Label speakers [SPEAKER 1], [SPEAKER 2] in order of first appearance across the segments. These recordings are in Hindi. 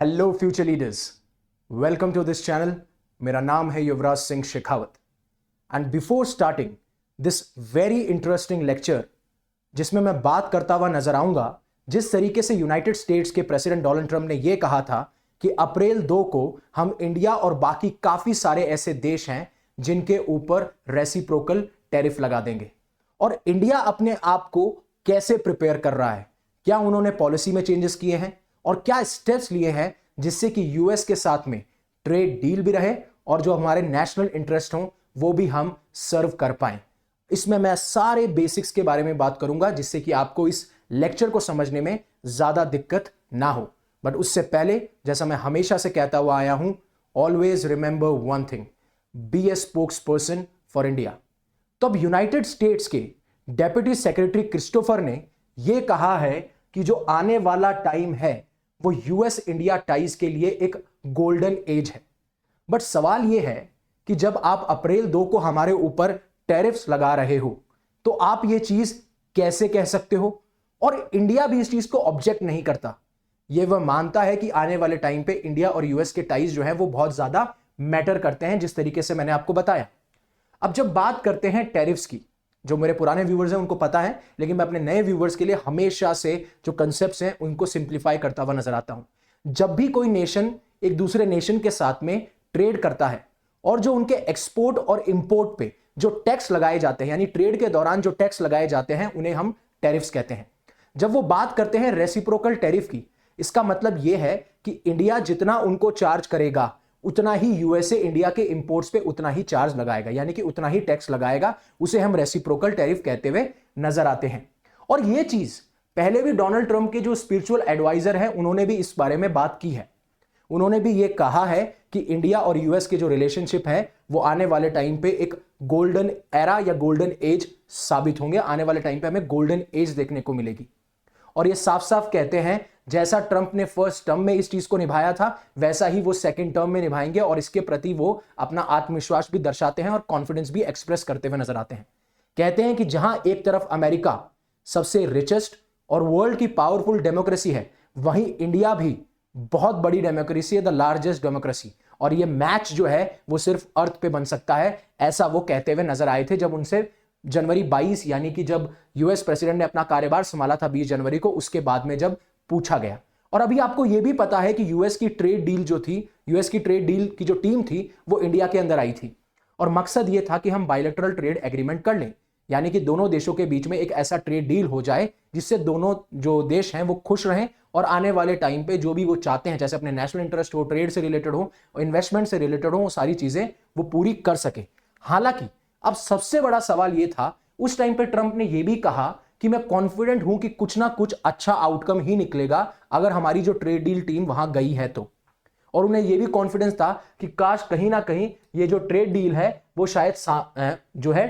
[SPEAKER 1] Hello future leaders, welcome to this channel. मेरा नाम है Yuvraj Singh Shekhawat and before starting this very interesting lecture जिसमें मैं बात करता हुआ नजर आऊंगा जिस तरीके से यूनाइटेड स्टेट्स के प्रेसिडेंट डोनाल्ड ट्रंप ने यह कहा था कि अप्रैल 2 को हम इंडिया और बाकी काफी सारे ऐसे देश हैं जिनके ऊपर रेसिप्रोकल टैरिफ लगा देंगे। और इंडिया अपने आप को कैसे प्रिपेयर कर रहा है, क्या उन्होंने पॉलिसी में चेंजेस किए हैं और क्या स्टेप्स लिए हैं जिससे कि यूएस के साथ में ट्रेड डील भी रहे और जो हमारे नेशनल इंटरेस्ट हों वो भी हम सर्व कर पाएं। इसमें मैं सारे बेसिक्स के बारे में बात करूंगा जिससे कि आपको इस लेक्चर को समझने में ज्यादा दिक्कत ना हो। बट उससे पहले, जैसा मैं हमेशा से कहता हुआ आया हूं, always remember one thing, be a spokesperson for India. तो अब यूनाइटेड स्टेट्स के डेप्यूटी सेक्रेटरी क्रिस्टोफर ने यह कहा है कि जो आने वाला टाइम है वो यूएस इंडिया टाइज के लिए एक गोल्डन एज है। बट सवाल यह है कि जब आप अप्रैल 2 को हमारे ऊपर टैरिफ्स लगा रहे हो तो आप यह चीज कैसे कह सकते हो? और इंडिया भी इस चीज को ऑब्जेक्ट नहीं करता। यह वह मानता है कि आने वाले टाइम पे इंडिया और यूएस के टाइज जो है वो बहुत ज्यादा मैटर करते हैं, जिस तरीके से मैंने आपको बताया। अब जब बात करते हैं टैरिफ्स की, जो मेरे पुराने व्यूवर्स हैं उनको पता है, लेकिन मैं अपने नए व्यूवर्स के लिए हमेशा से जो कंसेप्ट्स हैं उनको सिंप्लीफाई करता हुआ नजर आता हूं। जब भी कोई नेशन एक दूसरे नेशन के साथ में ट्रेड करता है और जो उनके एक्सपोर्ट और इंपोर्ट पे जो टैक्स लगाए जाते हैं, यानी ट्रेड के दौरान जो टैक्स लगाए जाते हैं, उन्हें हम टैरिफ्स कहते हैं। जब वो बात करते हैं रेसिप्रोकल टैरिफ की, इसका मतलब यह है कि इंडिया जितना उनको चार्ज करेगा उतना ही यूएसए इंडिया के इंपोर्ट्स पे उतना ही चार्ज लगाएगा, यानी कि उतना ही टैक्स लगाएगा। उसे हम रेसिप्रोकल टैरिफ कहते हुए नजर आते हैं। और यह चीज पहले भी डोनाल्ड ट्रंप के जो स्पिरिचुअल एडवाइजर हैं उन्होंने भी इस बारे में बात की है। उन्होंने भी यह कहा है कि इंडिया और यूएस के जो रिलेशनशिप है वो आने वाले टाइम पे एक गोल्डन एरा या गोल्डन एज साबित होंगे। आने वाले टाइम पे हमें गोल्डन एज देखने को मिलेगी। और ये साफ साफ कहते हैं जैसा ट्रंप ने फर्स्ट टर्म में इस चीज को निभाया था वैसा ही वो सेकंड टर्म में निभाएंगे, और इसके प्रति वो अपना आत्मविश्वास भी दर्शाते हैं और कॉन्फिडेंस भी एक्सप्रेस करते हुए नजर आते हैं। कहते हैं कि जहां एक तरफ अमेरिका सबसे रिचेस्ट और वर्ल्ड की पावरफुल डेमोक्रेसी है, वहीं इंडिया भी बहुत बड़ी डेमोक्रेसी है, द लार्जेस्ट डेमोक्रेसी। और ये मैच जो है वो सिर्फ अर्थ पे बन सकता है, ऐसा वो कहते हुए नजर आए थे जब उनसे जनवरी 22, यानी कि जब यूएस प्रेसिडेंट ने अपना कार्यभार संभाला था 20 जनवरी को, उसके बाद में जब पूछा गया। और अभी आपको यह भी पता है कि यूएस की ट्रेड डील जो थी, यूएस की ट्रेड डील की जो टीम थी वो इंडिया के अंदर आई थी, और मकसद यह था कि हम बायलैटरल ट्रेड एग्रीमेंट कर लें, यानी कि दोनों देशों के बीच में एक ऐसा ट्रेड डील हो जाए जिससे दोनों जो देश हैं वो खुश रहें और आने वाले टाइम पे जो भी वो चाहते हैं, जैसे अपने नेशनल इंटरेस्ट हो, ट्रेड से रिलेटेड हो, इन्वेस्टमेंट से रिलेटेड हो, वो सारी चीजें वो पूरी कर सके। हालांकि अब सबसे बड़ा सवाल यह था, उस टाइम पे ट्रंप ने यह भी कहा कि मैं कॉन्फिडेंट हूं कि कुछ ना कुछ अच्छा आउटकम ही निकलेगा अगर हमारी जो ट्रेड डील टीम वहां गई है तो। और उन्हें यह भी कॉन्फिडेंस था कि काश कहीं ना कहीं ये जो ट्रेड डील है वो शायद जो है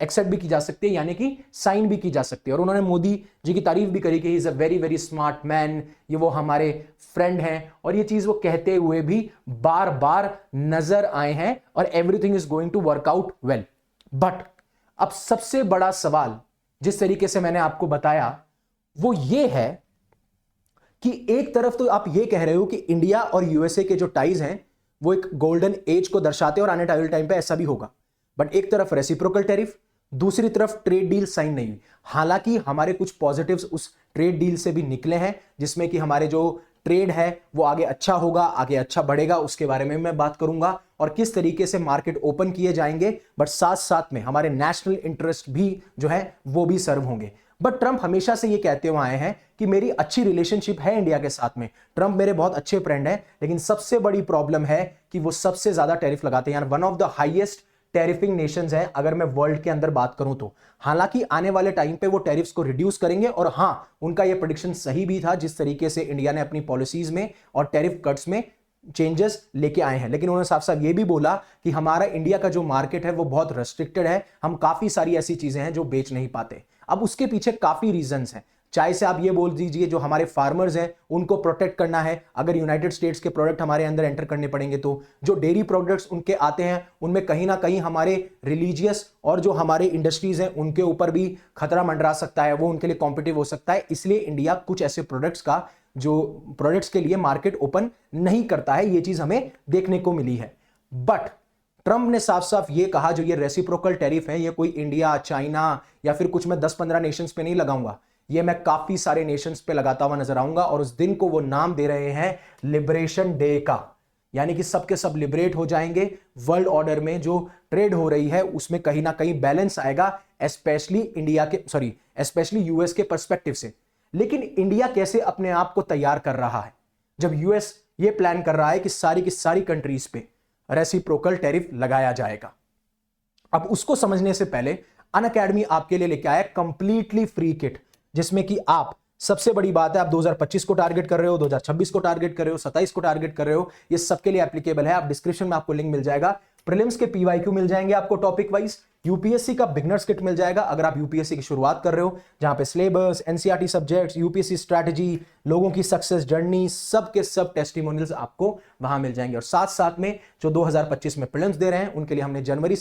[SPEAKER 1] एक्सेप्ट भी की जा सकती है, यानी कि साइन भी की जा सकती है। और उन्होंने मोदी जी की तारीफ भी करी कि he is a very very smart man, ये वो हमारे फ्रेंड हैं, और ये चीज वो कहते हुए भी बार बार नजर आए हैं, और everything is going to work out well. But अब सबसे बड़ा सवाल, जिस तरीके से मैंने आपको बताया, वो ये है कि एक तरफ तो आप ये कह रहे हो कि इंडिया और यूएसए के जो टाइज हैं वो एक गोल्डन एज को दर्शाते हैं और आने वाले टाइम पे ऐसा भी होगा। बट एक तरफ रेसिप्रोकल टैरिफ, दूसरी तरफ ट्रेड डील साइन नहीं हुई। हालांकि हमारे कुछ पॉजिटिव्स उस ट्रेड डील से भी निकले हैं, जिसमें कि हमारे जो ट्रेड है वो आगे अच्छा होगा, आगे अच्छा बढ़ेगा, उसके बारे में मैं बात करूंगा, और किस तरीके से मार्केट ओपन किए जाएंगे। बट साथ साथ में हमारे नेशनल इंटरेस्ट भी जो है वो भी सर्व होंगे। बट ट्रंप हमेशा से ये कहते हुए आए हैं कि मेरी अच्छी रिलेशनशिप है इंडिया के साथ में, ट्रंप मेरे बहुत अच्छे फ्रेंड हैं, लेकिन सबसे बड़ी प्रॉब्लम है कि वो सबसे ज्यादा टैरिफ लगाते हैं, यानी one of the highest tariffing nations हैं अगर मैं वर्ल्ड के अंदर बात करूं तो। हालांकि आने वाले टाइम पे वो टैरिफ्स को रिड्यूस करेंगे, और हां, उनका ये प्रेडिक्शन सही भी था जिस तरीके से इंडिया ने अपनी पॉलिसीज में और टैरिफ कट्स में चेंजेस लेके आए हैं। लेकिन उन्होंने साफ साफ ये भी बोला कि हमारा इंडिया का जो मार्केट है वो बहुत रेस्ट्रिक्टेड है, हम काफी सारी ऐसी चीजें हैं जो बेच नहीं पाते। अब उसके पीछे काफी रीजंस हैं, चाहे से आप ये बोल दीजिए जो हमारे फार्मर्स हैं उनको प्रोटेक्ट करना है, अगर यूनाइटेड स्टेट्स के प्रोडक्ट हमारे अंदर एंटर करने पड़ेंगे तो जो डेयरी प्रोडक्ट्स उनके आते हैं उनमें कहीं ना कहीं हमारे रिलीजियस और जो हमारे इंडस्ट्रीज हैं उनके ऊपर भी खतरा मंडरा सकता है, वो उनके लिए कॉम्पिटिटिव हो सकता है। इसलिए इंडिया कुछ ऐसे प्रोडक्ट्स का जो प्रोडक्ट्स के लिए मार्केट ओपन नहीं करता है। ये चीज हमें देखने को मिली है। बट ट्रंप ने साफ साफ ये कहा, जो ये रेसिप्रोकल टैरिफ है, ये कोई इंडिया, चाइना या फिर कुछ मैं 10-15 नेशंस पे नहीं लगाऊंगा, ये मैं काफी सारे नेशंस पे लगाता हुआ नजर आऊंगा। और उस दिन को वो नाम दे रहे हैं लिबरेशन डे का, यानी कि सबके सब लिबरेट हो जाएंगे। वर्ल्ड ऑर्डर में जो ट्रेड हो रही है उसमें कहीं ना कहीं बैलेंस आएगा, स्पेशली यूएस के पर्सपेक्टिव से। लेकिन इंडिया कैसे अपने आप को तैयार कर रहा है, जब यूएस ये प्लान कर रहा है कि सारी की सारी कंट्रीज पे रेसिप्रोकल टैरिफ लगाया जाएगा। अब उसको समझने से पहले अनअकैडमी आपके लिए लेके आया कंप्लीटली फ्री किट, जिसमें कि आप, सबसे बड़ी बात है, आप 2025 को टारगेट कर रहे हो, 2026 को टारगेट कर रहे हो, 27 को टारगेट कर रहे हो, ये सबके लिए एप्लीकेबल है। आप डिस्क्रिप्शन में आपको लिंक मिल जाएगा। प्रीलिम्स के पीवाईक्यू मिल जाएंगे आपको टॉपिक वाइज, यूपीएससी का बिगनर्स किट मिल जाएगा अगर आप यूपीएससी की शुरुआत कर रहे हो, जहां पे syllabus, NCERT subjects, UPSC strategy, लोगों की सक्सेस जर्नी, सब के सब टेस्टिमोनियल्स आपको वहां मिल जाएंगे। और साथ साथ में जो 2025 में प्रीलिम्स दे रहे हैं उनके लिए हमने जनवरी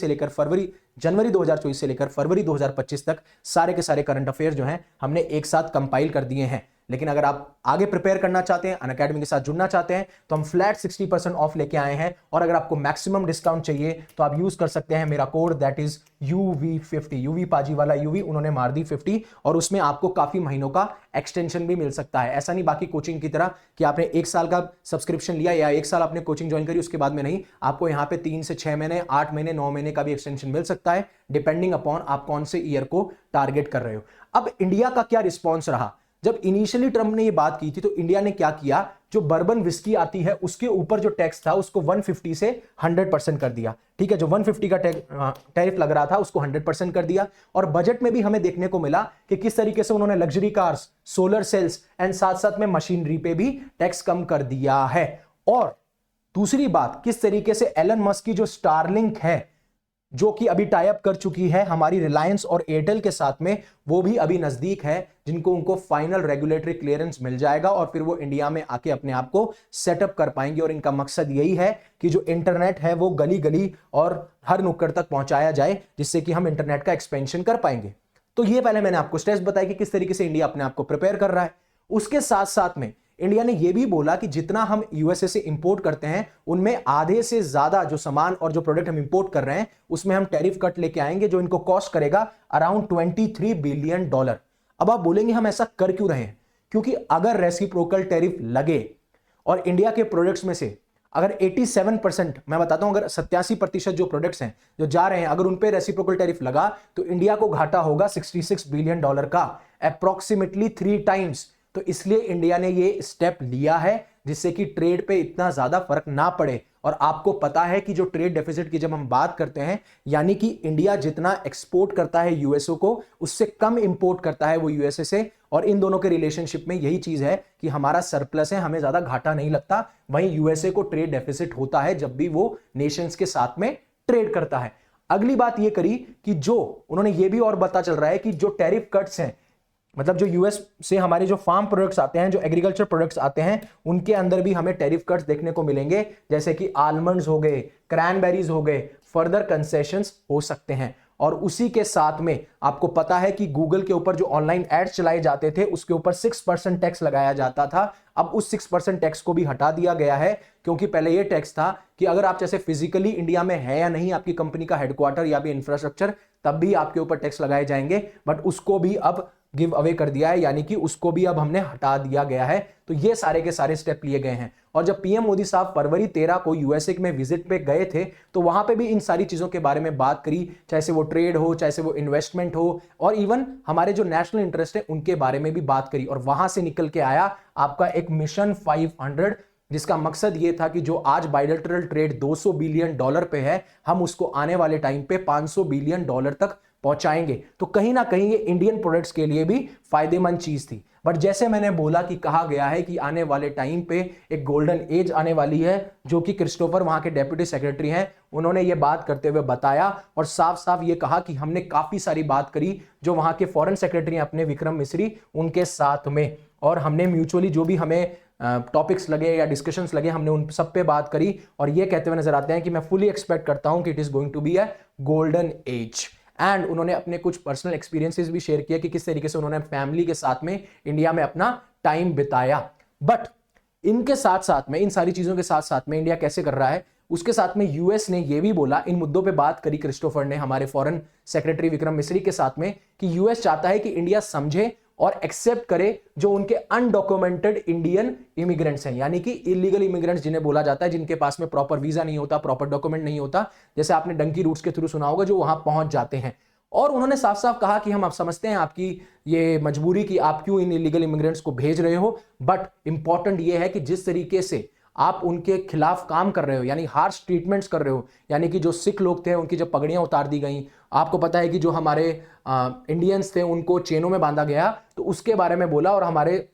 [SPEAKER 1] 2024 से लेकर फरवरी 2025 तक सारे के सारे करंट अफेयर्स जो हैं हमने एक साथ कंपाइल कर दिए हैं। लेकिन अगर आप आगे प्रिपेयर करना चाहते हैं, अनअकैडमी के साथ जुड़ना चाहते हैं, तो हम फ्लैट 60% ऑफ लेके आए हैं। और अगर आपको मैक्सिमम डिस्काउंट चाहिए तो आप यूज कर सकते हैं मेरा code, that is UV50, UV पाजी वाला यूवी उन्होंने मार दी 50, और उसमें आपको काफी महीनों का एक्सटेंशन भी मिल सकता है। ऐसा नहीं बाकी कोचिंग की तरह कि आपने 1 साल का सब्सक्रिप्शन लिया या 1 साल आपने कोचिंग ज्वाइन करी उसके बाद में नहीं, आपको यहाँ पे 3 से 6 महीने, 8 महीने, 9 महीने का भी एक्सटेंशन मिल सकता है, डिपेंडिंग अपॉन आप कौन से ईयर को टारगेट कर रहे हो। अब इंडिया का क्या रिस्पॉन्स रहा? जब इनिशियली ट्रंप ने ये बात की थी तो इंडिया ने क्या किया, जो बर्बन विस्की आती है उसके ऊपर जो टैक्स था उसको 150 से 100% कर दिया। ठीक है, जो 150 का टैरिफ लग रहा था उसको 100% कर दिया। और बजट में भी हमें देखने को मिला कि किस तरीके से उन्होंने luxury cars, solar cells and साथ साथ में मशीनरी पे भी टैक्स कम कर दिया है। और दूसरी बात, किस तरीके से एलन मस्क की जो स्टारलिंक है, जो कि अभी टाई अप कर चुकी है हमारी रिलायंस और एयरटेल के साथ में, वो भी अभी नजदीक है, जिनको उनको फाइनल रेगुलेटरी क्लियरेंस मिल जाएगा और फिर वो इंडिया में आके अपने आप को सेटअप कर पाएंगे। और इनका मकसद यही है कि जो इंटरनेट है वो गली गली और हर नुक्कड़ तक पहुंचाया जाए, जिससे कि हम इंटरनेट का एक्सपेंशन कर पाएंगे। तो ये पहले मैंने आपको स्टेप्स बताया कि किस तरीके से इंडिया अपने आप को प्रिपेयर कर रहा है। उसके साथ साथ में इंडिया ने यह भी बोला कि जितना हम यूएसए से इंपोर्ट करते हैं उनमें आधे से ज्यादा जो सामान और जो प्रोडक्ट हम इंपोर्ट कर रहे हैं उसमें हम टैरिफ कट लेके आएंगे, जो इनको कॉस्ट करेगा अराउंड $23 बिलियन। अब आप बोलेंगे हम ऐसा कर क्यों रहे हैं? क्योंकि अगर रेसिप्रोकल टैरिफ लगे और इंडिया के प्रोडक्ट्स में से अगर 87%, मैं बताता हूं, अगर 87% जो प्रोडक्ट्स हैं जो जा रहे हैं, अगर उन पे रेसिप्रोकल टैरिफ लगा तो इंडिया को घाटा होगा $66 बिलियन का, अप्रोक्सीमेटली 3 टाइम्स। तो इसलिए इंडिया ने ये स्टेप लिया है जिससे कि ट्रेड पे इतना ज्यादा फर्क ना पड़े। और आपको पता है कि जो ट्रेड डेफिसिट की जब हम बात करते हैं, यानी कि इंडिया जितना एक्सपोर्ट करता है यूएसए को उससे कम इंपोर्ट करता है वो यूएसए से, और इन दोनों के रिलेशनशिप में यही चीज है कि हमारा सरप्लस है, हमें ज्यादा घाटा नहीं लगता। वहीं यूएसए को ट्रेड डेफिसिट होता है जब भी वो नेशंस के साथ में ट्रेड करता है। अगली बात ये करी कि जो उन्होंने ये भी और पता चल रहा है कि जो टैरिफ कट्स हैं, मतलब जो यूएस से हमारे जो फार्म प्रोडक्ट्स आते हैं, जो एग्रीकल्चर प्रोडक्ट्स आते हैं, उनके अंदर भी हमें टैरिफ कट्स देखने को मिलेंगे, जैसे कि आलमंड्स हो गए, क्रैनबेरीज हो गए, फर्दर कंसेशंस हो सकते हैं। और उसी के साथ में आपको पता है कि गूगल के ऊपर जो ऑनलाइन एड्स चलाए जाते थे उसके ऊपर 6% टैक्स लगाया जाता था। अब उस 6% टैक्स को भी हटा दिया गया है, क्योंकि पहले यह टैक्स था कि अगर आप जैसे फिजिकली इंडिया में है या नहीं आपकी कंपनी का हेडक्वार्टर या भी इंफ्रास्ट्रक्चर, तब भी आपके ऊपर टैक्स लगाए जाएंगे, बट उसको भी अब गिव अवे कर दिया है, यानी कि उसको भी अब हमने हटा दिया गया है। तो ये सारे के सारे स्टेप लिए गए हैं। और जब पीएम मोदी साहब फरवरी 13 को यूएसए में विजिट पे गए थे तो वहां पे भी इन सारी चीजों के बारे में बात करी, चाहे से वो ट्रेड हो, चाहे से वो इन्वेस्टमेंट हो, और इवन हमारे जो नेशनल इंटरेस्ट है उनके बारे में भी बात करी। और वहां से निकल के आया आपका एक मिशन 500, जिसका मकसद यह था कि जो आज बायलैटरल ट्रेड $200 बिलियन पे है, हम उसको आने वाले टाइम पे $500 बिलियन तक पहुंचाएंगे। तो कहीं ना कहीं ये इंडियन प्रोडक्ट्स के लिए भी फायदेमंद चीज थी। बट जैसे मैंने बोला कि कहा गया है कि आने वाले टाइम पे एक गोल्डन एज आने वाली है, जो कि क्रिस्टोफर वहां के डेप्यूटी सेक्रेटरी हैं, उन्होंने ये बात करते हुए बताया और साफ साफ ये कहा कि हमने काफी सारी बात करी जो वहां के फॉरेन सेक्रेटरी हैं अपने विक्रम मिस्री, उनके साथ में, और हमने म्यूचुअली जो भी हमें टॉपिक्स लगे या डिस्कशंस लगे हमने उन सब पे बात करी। और ये कहते हुए नजर आते हैं कि मैं फुली एक्सपेक्ट करता हूं कि it is going to be a golden age. And उन्होंने अपने कुछ पर्सनल एक्सपीरियंसेस भी शेयर किया कि किस तरीके से उन्होंने फैमिली के साथ में इंडिया में अपना टाइम बिताया। बट इनके साथ साथ में, इन सारी चीजों के साथ साथ में इंडिया कैसे कर रहा है, उसके साथ में यूएस ने यह भी बोला, इन मुद्दों पे बात करी क्रिस्टोफर ने, हमारे फॉरेन सेक्रेटरी विक्रम मिस्री के साथ में, कि यूएस चाहता है कि इंडिया समझे और एक्सेप्ट करे जो उनके अनडॉक्यूमेंटेड इंडियन इमिग्रेंट्स हैं, यानी कि इलीगल इमिग्रेंट्स जिन्हें बोला जाता है, जिनके पास में प्रॉपर वीजा नहीं होता, प्रॉपर डॉक्यूमेंट नहीं होता, जैसे आपने डंकी रूट्स के थ्रू सुना होगा, जो वहां पहुंच जाते हैं। और उन्होंने साफ साफ कहा कि हम अब समझते हैं आपकी ये मजबूरी कि आप क्यों इन इलीगल इमिग्रेंट्स को भेज रहे हो, बट इंपॉर्टेंट ये है कि जिस तरीके से आप उनके खिलाफ काम कर रहे हो, यानी हार्श ट्रीटमेंट्स कर रहे हो, यानी कि जो सिख लोग थे उनकी जब पगड़ियां उतार दी गई, आपको पता है कि जो हमारे इंडियंस थे उनको चेनों में बांधा गया, तो उसके बारे में बोला और हमारे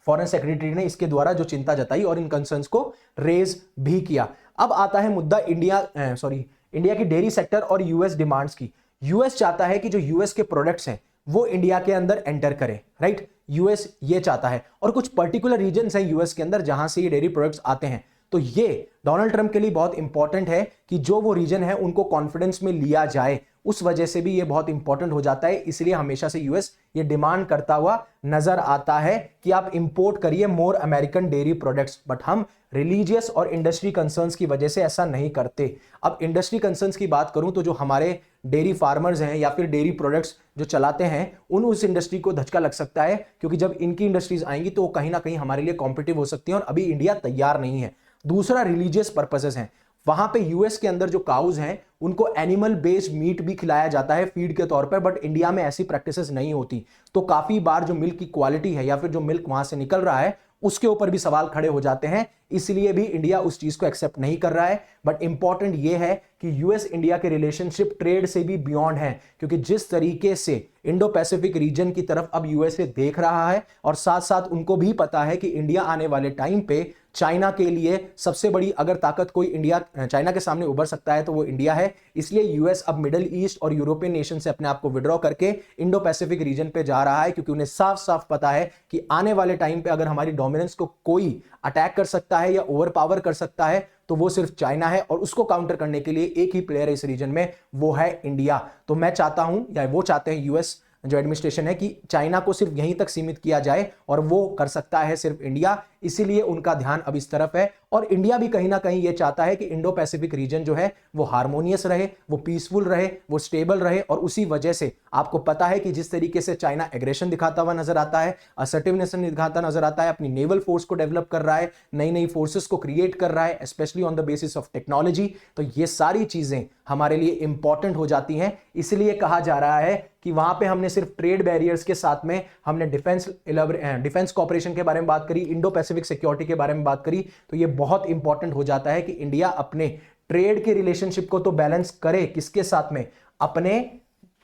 [SPEAKER 1] फॉरेन सेक्रेटरी ने इसके द्वारा जो चिंता जताई और इन कंसर्न्स को रेज भी किया। अब आता है मुद्दा इंडिया की डेयरी सेक्टर और यूएस डिमांड्स की। यूएस चाहता है कि जो यूएस के प्रोडक्ट्स हैं वो इंडिया के अंदर एंटर करें, राइट, यूएस ये चाहता है, और कुछ पर्टिकुलर रीजन्स हैं यूएस के अंदर जहां से ये डेयरी प्रोडक्ट्स आते हैं। तो ये डोनाल्ड ट्रंप के लिए बहुत इंपॉर्टेंट है कि जो वो रीजन है उनको कॉन्फिडेंस में लिया जाए, उस वजह से भी ये बहुत इंपॉर्टेंट हो जाता है। इसलिए हमेशा से यूएस ये डिमांड करता हुआ नजर आता है कि आप इंपोर्ट करिए मोर अमेरिकन डेयरी प्रोडक्ट्स, बट हम रिलीजियस और इंडस्ट्री कंसर्न्स की वजह से ऐसा नहीं करते। अब इंडस्ट्री कंसर्न्स की बात करूं तो जो हमारे डेयरी फार्मर्स हैं या फिर डेयरी प्रोडक्ट्स जो चलाते हैं, उस इंडस्ट्री को धचका लग सकता है, क्योंकि जब इनकी इंडस्ट्रीज आएंगी तो कहीं ना कहीं हमारे लिए कॉम्पिटिटिव हो सकती है, और अभी इंडिया तैयार नहीं है। दूसरा रिलीजियस पर्पसेस हैं, वहां पे यूएस के अंदर जो काउज हैं उनको एनिमल बेस्ड मीट भी खिलाया जाता है फीड के तौर पर, बट इंडिया में ऐसी प्रैक्टिसेस नहीं होती। तो काफी बार जो मिल्क की क्वालिटी है या फिर जो मिल्क वहां से निकल रहा है उसके ऊपर भी सवाल खड़े हो जाते हैं, इसलिए भी इंडिया उस चीज को एक्सेप्ट नहीं कर रहा है। बट इंपॉर्टेंट यह है कि यूएस इंडिया के रिलेशनशिप ट्रेड से भी बियॉन्ड है, क्योंकि जिस तरीके से इंडो पैसिफिक रीजन की तरफ अब यूएसए देख रहा है, और साथ साथ उनको भी पता है कि इंडिया आने वाले टाइम पे चाइना के लिए सबसे बड़ी अगर ताकत कोई इंडिया चाइना के सामने उभर सकता है तो वो इंडिया है। इसलिए यूएस अब मिडिल ईस्ट और यूरोपियन नेशन से अपने आप को विड्रॉ करके इंडो पैसिफिक रीजन पे जा रहा है, क्योंकि उन्हें साफ साफ पता है कि आने वाले टाइम पे अगर हमारी डोमिनेंस को कोई अटैक कर सकता है या ओवर पावर कर सकता है तो वो सिर्फ चाइना है, और उसको काउंटर करने के लिए एक ही प्लेयर है इस रीजन में, वो है इंडिया। तो मैं चाहता हूं, या वो चाहते हैं यूएस जो एडमिनिस्ट्रेशन है, कि चाइना को सिर्फ यहीं तक सीमित किया जाए, और वो कर सकता है सिर्फ इंडिया, इसीलिए उनका ध्यान अब इस तरफ है। और इंडिया भी कहीं ना कहीं ये चाहता है कि इंडो पैसिफिक रीजन जो है वो हार्मोनियस रहे, वो पीसफुल रहे, वो स्टेबल रहे, और उसी वजह से आपको पता है कि जिस तरीके से चाइना एग्रेशन दिखाता हुआ नजर आता है, असर्टिवनेस दिखाता नजर आता है, अपनी नेवल फोर्स को डेवलप कर रहा है, नई नई फोर्सेस को क्रिएट कर रहा है, specially on the basis of technology, तो ये सारी चीजें हमारे लिए इंपॉर्टेंट हो जाती हैं। इसलिए कहा जा रहा है कि वहां पे हमने सिर्फ ट्रेड बैरियर्स के साथ में हमने डिफेंस कॉपरेशन के बारे में बात करी, इंडो पैसिफिक सिक्योरिटी के बारे में बात करी, तो ये बहुत इंपॉर्टेंट हो जाता है कि इंडिया अपने ट्रेड के रिलेशनशिप को तो बैलेंस करे, किसके साथ में, अपने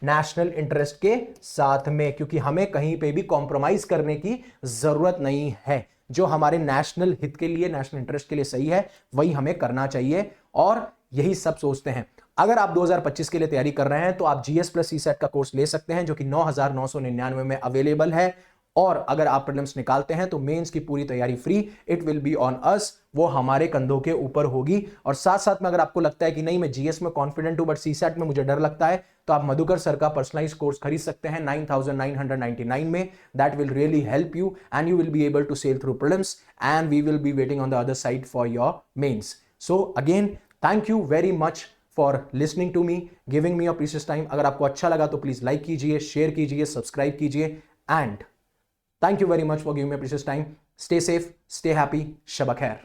[SPEAKER 1] नेशनल इंटरेस्ट के साथ में, क्योंकि हमें कहीं पे भी कॉम्प्रोमाइज करने की जरूरत नहीं है। जो हमारे नेशनल हित के लिए, नेशनल इंटरेस्ट के लिए सही है वही हमें करना चाहिए, और यही सब सोचते हैं। अगर आप 2025 के लिए तैयारी कर रहे हैं तो आप जीएस प्लस सीसेट का कोर्स ले सकते हैं, जो कि 9,999 में अवेलेबल है। और अगर आप प्रीलिम्स निकालते हैं तो मेंस की पूरी तैयारी free, it will be on us, वो हमारे कंधों के ऊपर होगी। और साथ साथ में अगर आपको लगता है कि नहीं मैं जीएस में कॉन्फिडेंट हूं बट सीसेट में मुझे डर लगता है, तो आप मधुकर सर का पर्सनलाइज्ड कोर्स खरीद सकते हैं 9,999 में। That will really help you and you will be able to sail through prelims and we will be waiting on the other side for your mains. So again thank you very much for listening to me, giving me your precious time. अगर आपको अच्छा लगा तो प्लीज लाइक कीजिए, शेयर कीजिए, सब्सक्राइब कीजिए, and thank you very much for giving me precious time. Stay safe, stay happy. Shaba khair.